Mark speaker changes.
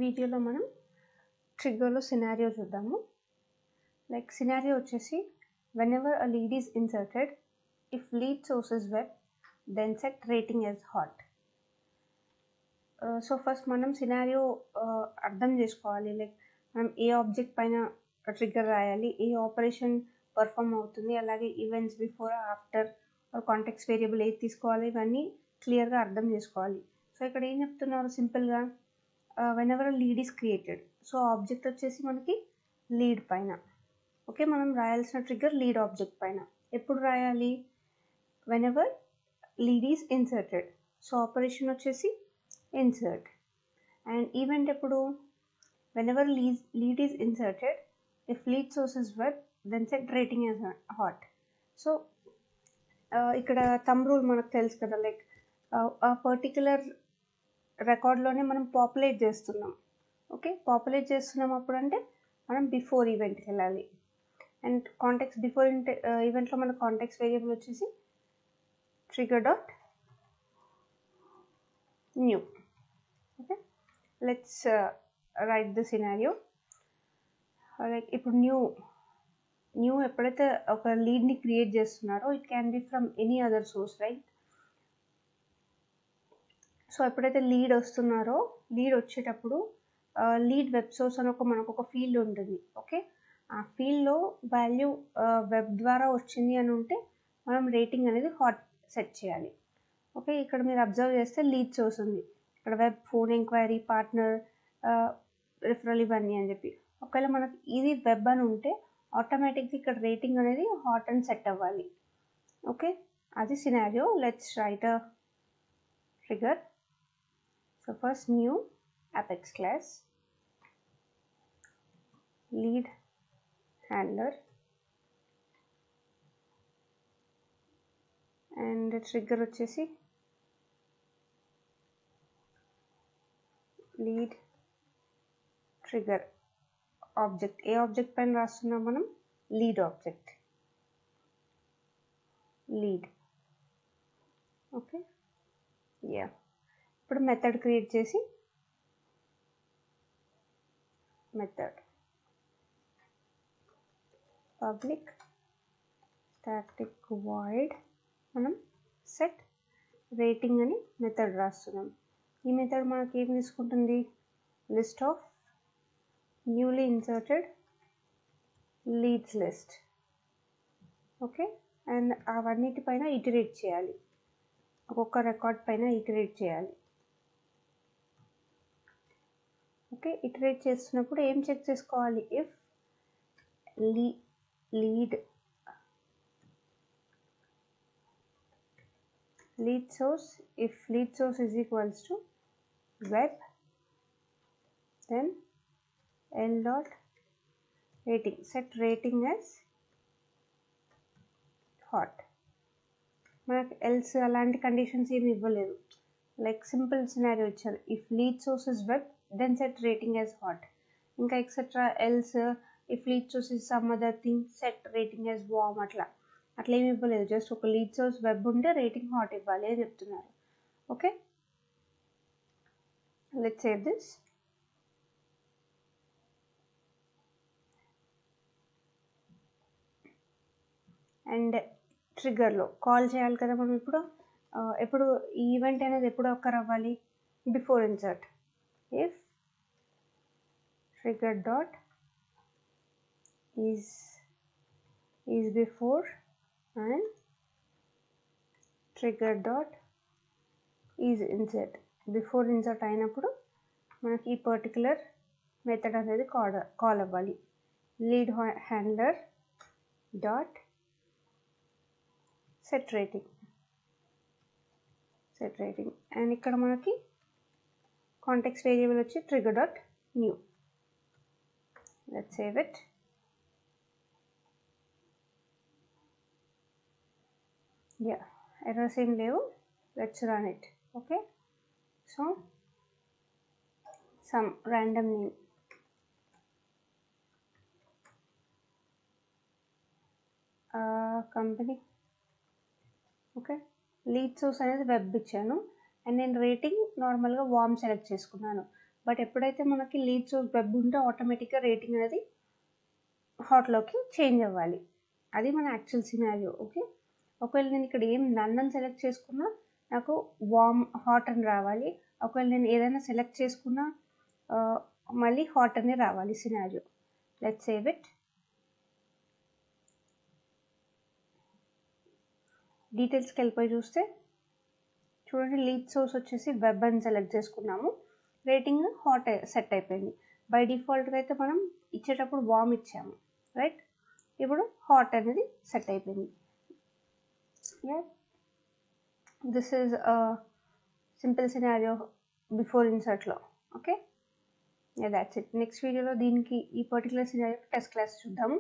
Speaker 1: వీడియోలో మనం ట్రిగ్గర్లో సినారియో చూద్దాము. లైక్ సినారియో వచ్చేసి whenever a lead is inserted, if lead source is web, then set rating as hot. So first మనం scenario అర్థం చేసుకోవాలి. లైక్ మనం ఏ ఆబ్జెక్ట్ పైన ట్రిగ్గర్ రాయాలి, ఏ ఆపరేషన్ పర్ఫామ్ అవుతుంది, అలాగే events before after context variable ఏది తీసుకోవాలి, ఇవన్నీ క్లియర్గా అర్థం చేసుకోవాలి. సో ఇక్కడ ఏం చెప్తున్నారు సింపుల్గా, whenever a lead is created, so object వచ్చేసి మనకి లీడ్ పైన. ఓకే, మనం రాయాల్సిన ట్రిగ్గర్ లీడ్ ఆబ్జెక్ట్ పైన. ఎప్పుడు రాయాలి? whenever lead is inserted, so operation వచ్చేసి insert. అండ్ ఈవెంట్ ఎప్పుడు? whenever lead is inserted, if lead source is web, then set rating as hot. So ఇక్కడ థంబ్ రూల్ మనకు తెలుసు కదా, లైక్ ఆ పర్టికులర్ రికార్డ్లోనే మనం పాపులేట్ చేస్తున్నాం. ఓకే, పాపులేట్ చేస్తున్నాం అప్పుడు అంటే మనం బిఫోర్ ఈవెంట్కి వెళ్ళాలి. అండ్ కాంటెక్స్ట్ బిఫోర్ ఈవెంట్లో మన కాంటెక్స్ట్ వేరియబుల్ వచ్చేసి trigger dot new. Okay, let's write the scenario. Like ఇప్పుడు న్యూ ఎప్పుడైతే ఒక లీడ్ని క్రియేట్ చేస్తున్నారో, it can be from any other source, right? So ఎప్పుడైతే లీడ్ వస్తున్నారో, లీడ్ వచ్చేటప్పుడు లీడ్ వెబ్ సోర్స్ అని మనకు ఒక ఫీల్డ్ ఉంటుంది. ఓకే, ఆ ఫీల్డ్లో వాల్యూ వెబ్ ద్వారా వచ్చింది అని ఉంటే మనం రేటింగ్ అనేది హాట్ సెట్ చేయాలి. ఓకే, ఇక్కడ మీరు అబ్జర్వ్ చేస్తే లీడ్ సోర్స్ ఉంది, ఇక్కడ web, phone enquiry, partner, referral ఇవన్నీ అని చెప్పి. ఒకవేళ మనకి ఇది వెబ్ అని ఉంటే ఆటోమేటిక్గా ఇక్కడ రేటింగ్ అనేది హాట్ అని సెట్ అవ్వాలి. ఓకే, అది scenario. Let's write a trigger. So first new apex class lead handler and trigger వచ్చేసి lead trigger ఆబ్జెక్ట్. ఏ ఆబ్జెక్ట్ పైన రాస్తున్నాం మనం? Lead object, lead. Okay, yeah. ఇప్పుడు మెథడ్ క్రియేట్ చేసి మెథడ్ పబ్లిక్ స్టాటిక్ వాయిడ్ మనం సెట్ రేటింగ్ అని method రాస్తున్నాం. ఈ మెథడ్ మనకి ఏం తీసుకుంటుంది? List of newly inserted leads list. Okay, and అవన్నిటిపైన ఇటరేట్ చేయాలి, ఒక్కొక్క రికార్డ్ పైన ఇటరేట్ చేయాలి. ఓకే, ఇటరేట్ చేస్తున్నప్పుడు ఏం చెక్ చేసుకోవాలి? If lead source, if lead source is equals to web, then l dot rating, set rating as hot. మనకు else అలాంటి కండిషన్స్ ఏమి ఇవ్వలేదు, లైక్ సింపుల్ సినారియో ఇచ్చారు. If lead source is web, then set rating as hot. ఇంకా etcetera else, if lead source is some other thing, set rating as warm. అట్లా ఏమి ఇవ్వలేదు, just ఒక లీడ్ సోర్స్ వెబ్ ఉంటే rating hot ఇవ్వాలి అని చెప్తున్నారు. Okay, let's save this. And ట్రిగ్గర్లో కాల్ చేయాలి కదా మనం. ఎప్పుడు ఈవెంట్ అనేది ఎప్పుడు ఒక్కరు అవ్వాలి? Before insert. If trigger dot is before and trigger dot is insert. Before insert అయినప్పుడు మనకి ఈ పర్టికులర్ మెథడ్ అనేది కాల్ అవ్వాలి. Lead handler dot set rating and ఇక్కడ మనకి కాంటెక్స్ట్ వేరియబుల్ వచ్చి trigger dot new. Let's save it. Yeah, errors ఏం లేవు. Let's run it. Okay, so some random name, company. Okay, lead source అనేది web ఇచ్చాను and నేను rating నార్మల్గా వామ్ select చేసుకున్నాను. బట్ ఎప్పుడైతే మనకి లీడ్ సోర్స్ వెబ్ ఉంటే ఆటోమేటిక్గా రేటింగ్ అనేది హాట్లోకి చేంజ్ అవ్వాలి. అది మన యాక్చువల్ సినారియో. ఓకే, ఒకవేళ నేను ఇక్కడ ఏం నన్ అని సెలెక్ట్ చేసుకున్నా నాకు వామ్ హాట్ అని రావాలి. ఒకవేళ నేను ఏదైనా సెలెక్ట్ చేసుకున్నా మళ్ళీ హాట్ అని రావాలి సినారియో. Let's save it. డీటెయిల్స్కి వెళ్ళిపోయి చూస్తే చూడండి, లీడ్ సోర్స్ వచ్చేసి వెబ్ అని సెలెక్ట్ చేసుకున్నాము, రేటింగ్ హాట్ సెట్ అయిపోయింది. బై డిఫాల్ట్గా అయితే మనం ఇచ్చేటప్పుడు వామ్ ఇచ్చాము, రైట్? ఇప్పుడు హాట్ అనేది సెట్ అయిపోయింది. This is simple scenario before ఇన్సర్ట్లో. Okay, that's it. నెక్స్ట్ వీడియోలో దీనికి ఈ పర్టికులర్ సినారియో టెస్ట్ క్లాస్ చూద్దాము.